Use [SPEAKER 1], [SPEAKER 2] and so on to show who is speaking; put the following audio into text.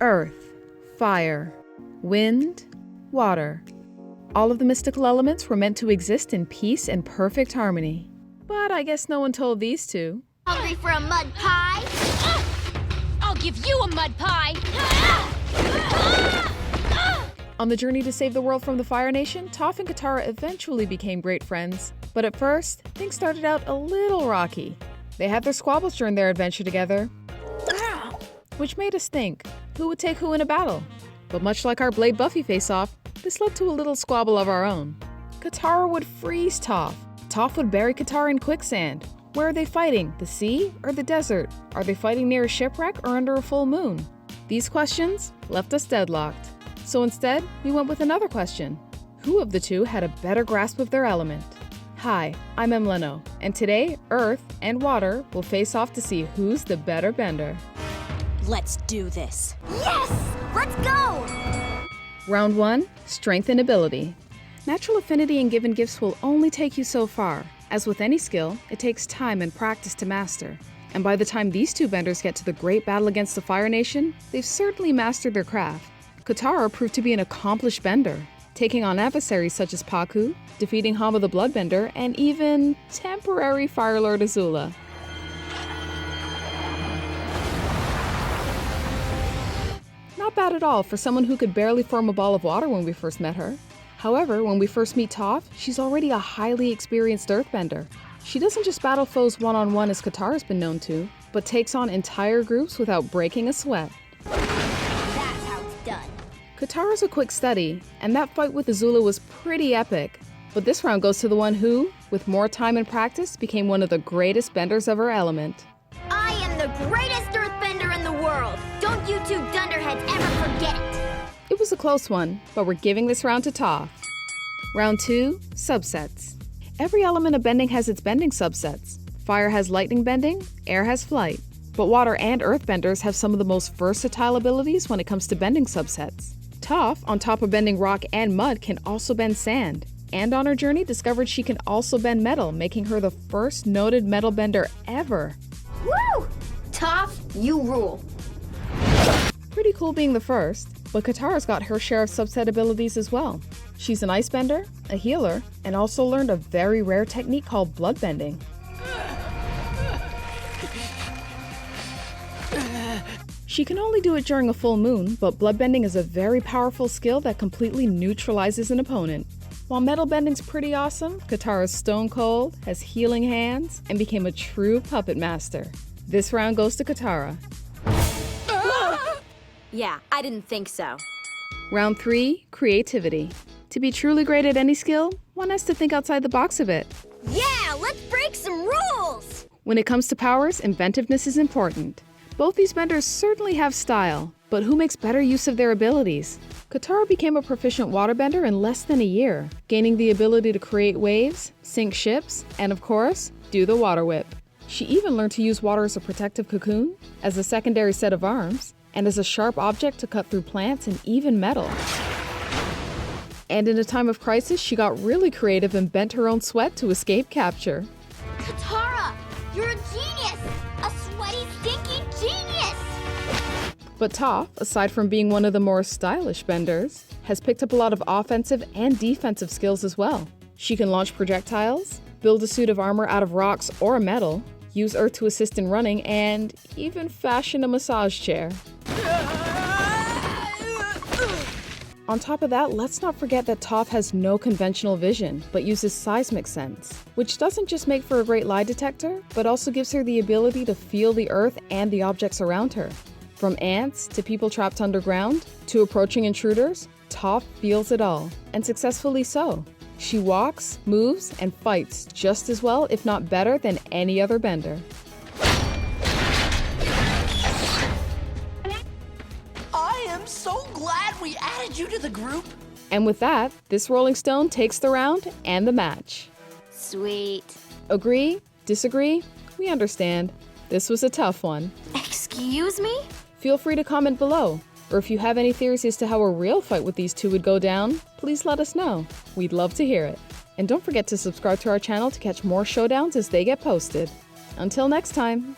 [SPEAKER 1] earth, fire, wind, water. All of the mystical elements were meant to exist in peace and perfect harmony. But I guess no one told these two.
[SPEAKER 2] Hungry for a mud pie?
[SPEAKER 3] I'll give you a mud pie!
[SPEAKER 1] On the journey to save the world from the Fire Nation, Toph and Katara eventually became great friends. But at first, things started out a little rocky. They had their squabbles during their adventure together, which made us think, who would take who in a battle? But much like our Blade Buffy face-off, this led to a little squabble of our own. Katara would freeze Toph. Toph would bury Katara in quicksand. Where are they fighting, the sea or the desert? Are they fighting near a shipwreck or under a full moon? These questions left us deadlocked. So instead, we went with another question. Who of the two had a better grasp of their element? Hi, I'm Leno, and today, Earth and Water will face off to see who's the better bender.
[SPEAKER 3] Let's do this.
[SPEAKER 2] Yes! Let's go!
[SPEAKER 1] Round 1, Strength and Ability. Natural affinity and given gifts will only take you so far. As with any skill, it takes time and practice to master. And by the time these two benders get to the great battle against the Fire Nation, they've certainly mastered their craft. Katara proved to be an accomplished bender, taking on adversaries such as Paku, defeating Hama the Bloodbender, and even temporary Fire Lord Azula. Not bad at all for someone who could barely form a ball of water when we first met her. However, when we first meet Toph, she's already a highly experienced earthbender. She doesn't just battle foes one-on-one as Katara's been known to, but takes on entire groups without breaking a sweat.
[SPEAKER 2] That's how it's done.
[SPEAKER 1] Katara's a quick study, and that fight with Azula was pretty epic. But this round goes to the one who, with more time and practice, became one of the greatest benders of her element.
[SPEAKER 2] I am the greatest earthbender in the world. Don't you two dunderheads ever forget it.
[SPEAKER 1] It was a close one, but we're giving this round to Toph. Round 2, Subsets. Every element of bending has its bending subsets. Fire has lightning bending, air has flight. But water and earth benders have some of the most versatile abilities when it comes to bending subsets. Toph, on top of bending rock and mud, can also bend sand. And on her journey, discovered she can also bend metal, making her the first noted metal bender ever.
[SPEAKER 2] Woo! Toph, you rule.
[SPEAKER 1] Pretty cool being the first, but Katara's got her share of subset abilities as well. She's an ice bender, a healer, and also learned a very rare technique called bloodbending. She can only do it during a full moon, but bloodbending is a very powerful skill that completely neutralizes an opponent. While metal bending's pretty awesome, Katara's stone cold, has healing hands, and became a true puppet master. This round goes to Katara.
[SPEAKER 3] Yeah, I didn't think so.
[SPEAKER 1] Round 3, Creativity. To be truly great at any skill, one has to think outside the box a bit.
[SPEAKER 2] Yeah, let's break some rules!
[SPEAKER 1] When it comes to powers, inventiveness is important. Both these benders certainly have style, but who makes better use of their abilities? Katara became a proficient waterbender in less than a year, gaining the ability to create waves, sink ships, and of course, do the water whip. She even learned to use water as a protective cocoon, as a secondary set of arms, and as a sharp object to cut through plants and even metal. And in a time of crisis, she got really creative and bent her own sweat to escape capture.
[SPEAKER 2] Katara, you're a genius! A sweaty, stinky genius!
[SPEAKER 1] But Toph, aside from being one of the more stylish benders, has picked up a lot of offensive and defensive skills as well. She can launch projectiles, build a suit of armor out of rocks or metal, use earth to assist in running, and even fashion a massage chair. On top of that, let's not forget that Toph has no conventional vision, but uses seismic sense, which doesn't just make for a great lie detector, but also gives her the ability to feel the earth and the objects around her. From ants to people trapped underground to approaching intruders, Toph feels it all, and successfully so. She walks, moves, and fights just as well, if not better, than any other bender.
[SPEAKER 4] I am so glad we added you to the group.
[SPEAKER 1] And with that, this Rolling Stone takes the round and the match.
[SPEAKER 2] Sweet.
[SPEAKER 1] Agree? Disagree? We understand. This was a tough one.
[SPEAKER 2] Excuse me?
[SPEAKER 1] Feel free to comment below. Or if you have any theories as to how a real fight with these two would go down, please let us know. We'd love to hear it. And don't forget to subscribe to our channel to catch more showdowns as they get posted. Until next time.